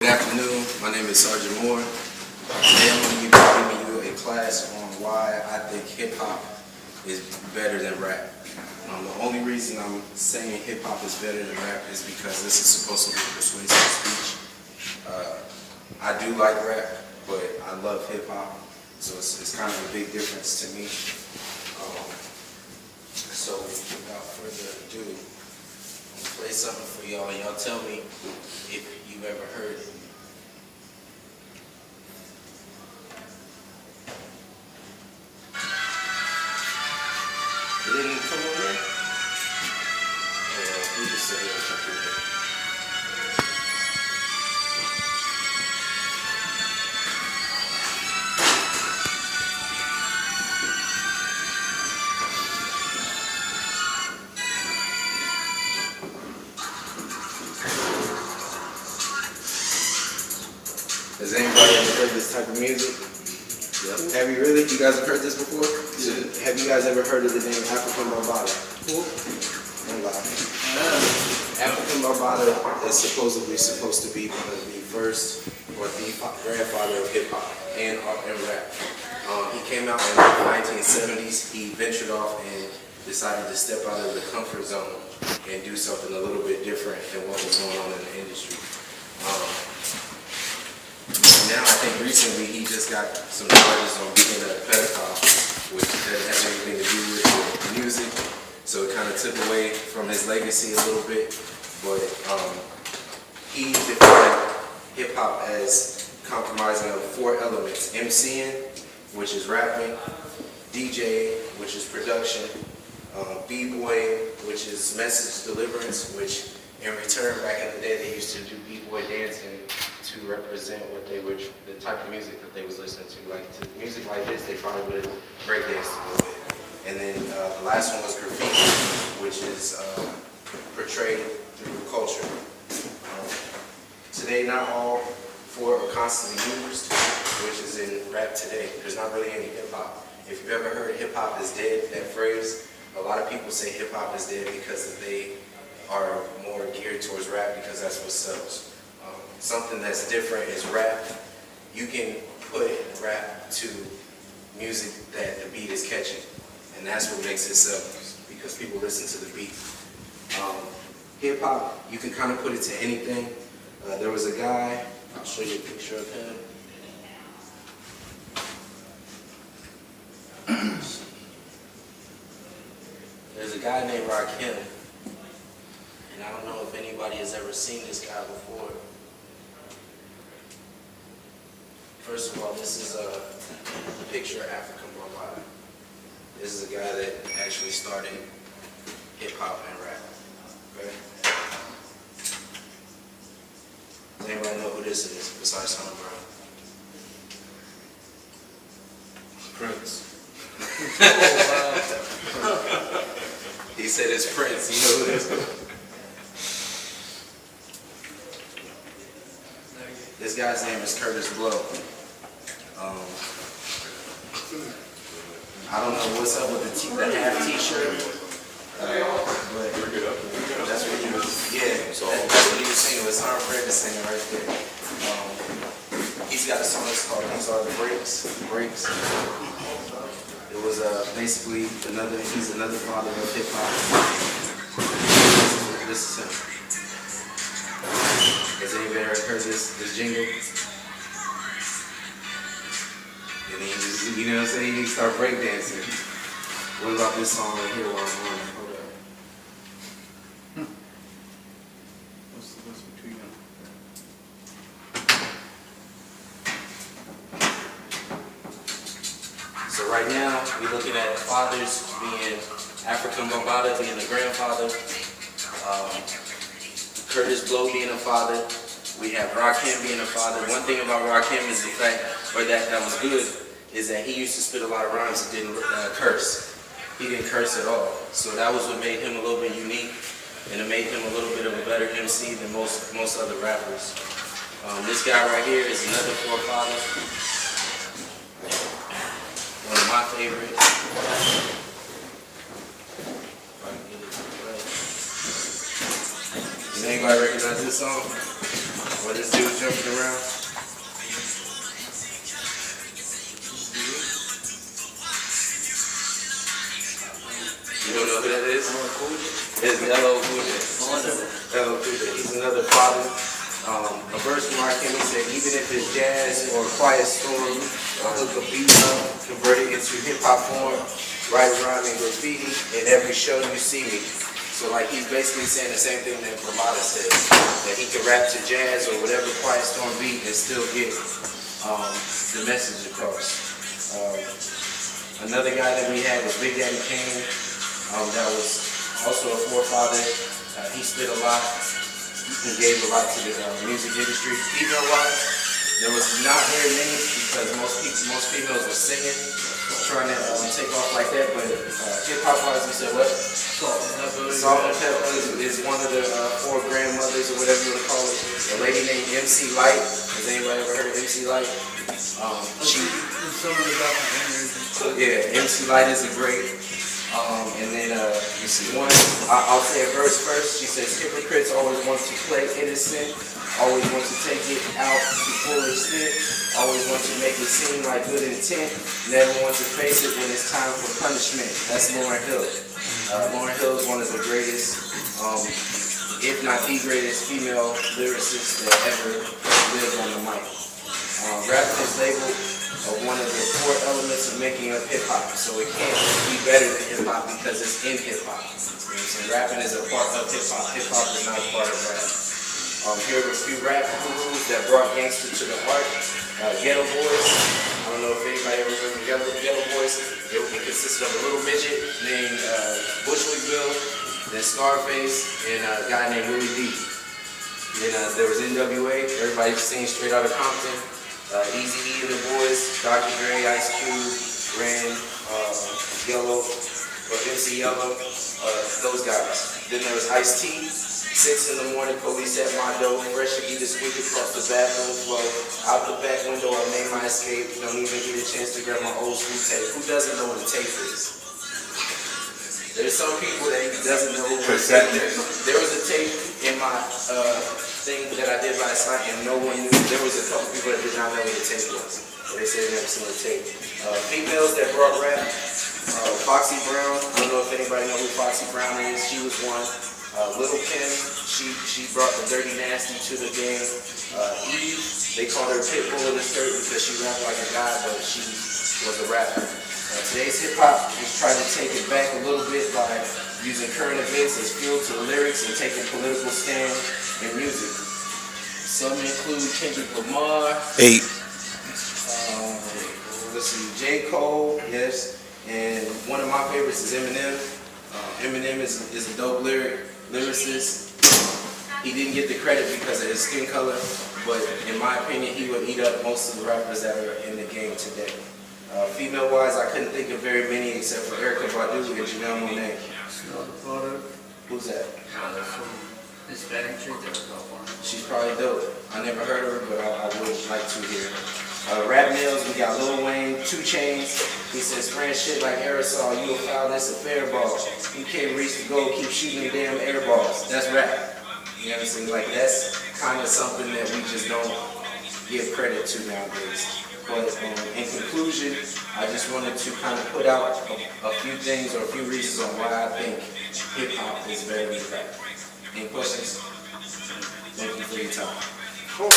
Good afternoon, my name is Sergeant Moore. Today I'm going to be giving you a class on why I think hip-hop is better than rap. The only reason I'm saying hip-hop is better than rap is because this is supposed to be persuasive speech. I do like rap, but I love hip-hop, so it's kind of a big difference to me. So without further ado, I'm going to play something for y'all, and y'all tell me if you've ever heard it. It didn't come on there? We just said it or something there. Has anybody ever heard this type of music? Yep. Have you really? You guys have heard this before? Yeah. Have you guys ever heard of the name African Bambaataa? Don't lie. African Bambaataa is supposed to be one of the first or the grandfather of hip hop and rap. He came out in the 1970s. He ventured off and decided to step out of the comfort zone and do something a little bit different than what was going on in the industry. Now I think recently he just got some charges on being a pedophile, which doesn't have anything to do with the music, so it kind of took away from his legacy a little bit. But he defined hip hop as comprising of 4 elements: MCing, which is rapping; DJ, which is production; B-boy, which is message deliverance, which in return back in the day they used to do B-boy dancing to represent what they were, the type of music that they was listening to. Like to music like this, they probably would break dance a little bit. And then the last one was graffiti, which is portrayed through culture. Today, not all 4 are constantly used, which is in rap today. There's not really any hip hop. If you've ever heard hip hop is dead, that phrase, a lot of people say hip hop is dead because they are more geared towards rap because that's what sells. Something that's different is rap. You can put rap to music that the beat is catchy, and that's what makes it sell, because people listen to the beat. Hip hop, you can kind of put it to anything. There was a guy, I'll show you a picture of him. There's a guy named Rakim, and I don't know if anybody has ever seen this guy before. First of all, this is a picture of African Bambaataa. This is a guy that actually started hip-hop and rap. Okay? Does anybody know who this is besides Son of Brown? Prince. He said it's Prince. You know who this is? This guy's name is Curtis Blow. I don't know what's up with the half t-shirt, but that's what he was, that's what he was saying. It's not afraid to sing it right there. He's got a song that's called These Are the Breaks. It was basically he's another father of hip hop. This is him. Has anybody ever heard this jingle? And then you know what I'm saying? You start breakdancing. What about this song right here while I'm running? Hold up. What's between them? So right now, we're looking at fathers being African Bambaataa being the grandfather. Curtis Blow being a father. We have Rakim being a father. One thing about Rakim is the fact, or that was good, is that he used to spit a lot of rhymes and didn't curse. He didn't curse at all. So that was what made him a little bit unique, and it made him a little bit of a better MC than most other rappers. This guy right here is another forefather. One of my favorites. Does anybody recognize this song? Or this dude jumping around. You don't know who that is? It's L.O. Cool J. L.O. Cool J. He's another father. A verse from R. Kelly said, even if it's jazz or quiet storm, hook a beat up, convert it into hip-hop form, write rhyme and graffiti, in every show you see me. So like he's basically saying the same thing that Bravada says, that he can rap to jazz or whatever quiet storm beat and still get the message across. Another guy that we had was Big Daddy Kane. That was also a forefather. He spit a lot. He gave a lot to the music industry. Female-wise, there was not very many because most females were singing, trying to take off like that. But hip-hop-wise, we said what? Salt and Pepper is one of the four grandmothers or whatever you want to call it. A lady named MC Light. Has anybody ever heard of MC Light? Yeah, MC Light is a great. And then I'll say a verse first. She says, hypocrites always want to play innocent, always want to take it out to full extent, always want to make it seem like good intent, never want to face it when it's time for punishment. That's Lauryn Hill. Lauryn Hill is one of the greatest, if not the greatest female lyricists that ever lived on the mic. Rapping is labeled one of the core elements of making up hip-hop, so it can't be better than hip-hop because it's in hip-hop. So rapping is a part of hip-hop. Hip-hop is not a part of rap. Here are a few rap gurus that brought gangster to the heart. Ghetto Boys. I don't know if anybody ever remember Ghetto Boys. It consisted of a little midget named Bushwick Bill, then Scarface, and a guy named Willie D. Then there was NWA. Everybody's singing straight out of Compton. Eazy-E and the Boys, Dr. Dre, Ice Cube, Ren, Yellow, or MC Yellow, those guys. Then there was Ice-T, 6 in the morning, police at my door, fresh to eat a squeak across the bathroom floor. Out the back window, I made my escape, don't even get a chance to grab my old school tape. Who doesn't know what a tape is? There's some people that doesn't know what a tape is. There was a tape in my thing that I did last night and no one knew. There was a couple people that did not know what a tape was. They said they never seen a tape. Females that brought rap, Foxy Brown. I don't know if anybody know who Foxy Brown is. She was one. Little Kim, she brought the Dirty Nasty to the game. Eve, they called her Pitbull in the skirt because she rapped like a guy, but she was a rapper. Today's hip-hop is trying to take it back a little bit by using current events as fuel to the lyrics and taking political stand in music. Some include Kendrick Lamar. 8. Let's see, J. Cole, yes. And one of my favorites is Eminem. Eminem is a dope lyricist. He didn't get the credit because of his skin color, but in my opinion, he would eat up most of the rappers that are in the game today. Female-wise, I couldn't think of very many except for Erykah Badu and Janelle Monáe. Who's that? Hispanic chick that was up on. She's probably dope. I never heard of her, but I would like to hear. Rap nails, we got Lil Wayne, 2 Chainz. He says, spraying shit like aerosol, you a foul, that's a fair ball. You can't reach the goal, keep shooting damn air balls. That's rap. You know what I'm saying? Like, that's kind of something that we just don't give credit to nowadays. But in conclusion, I just wanted to kind of put out a few things or a few reasons on why I think hip-hop is better than rap. Any questions? Thank you for your time. Cool.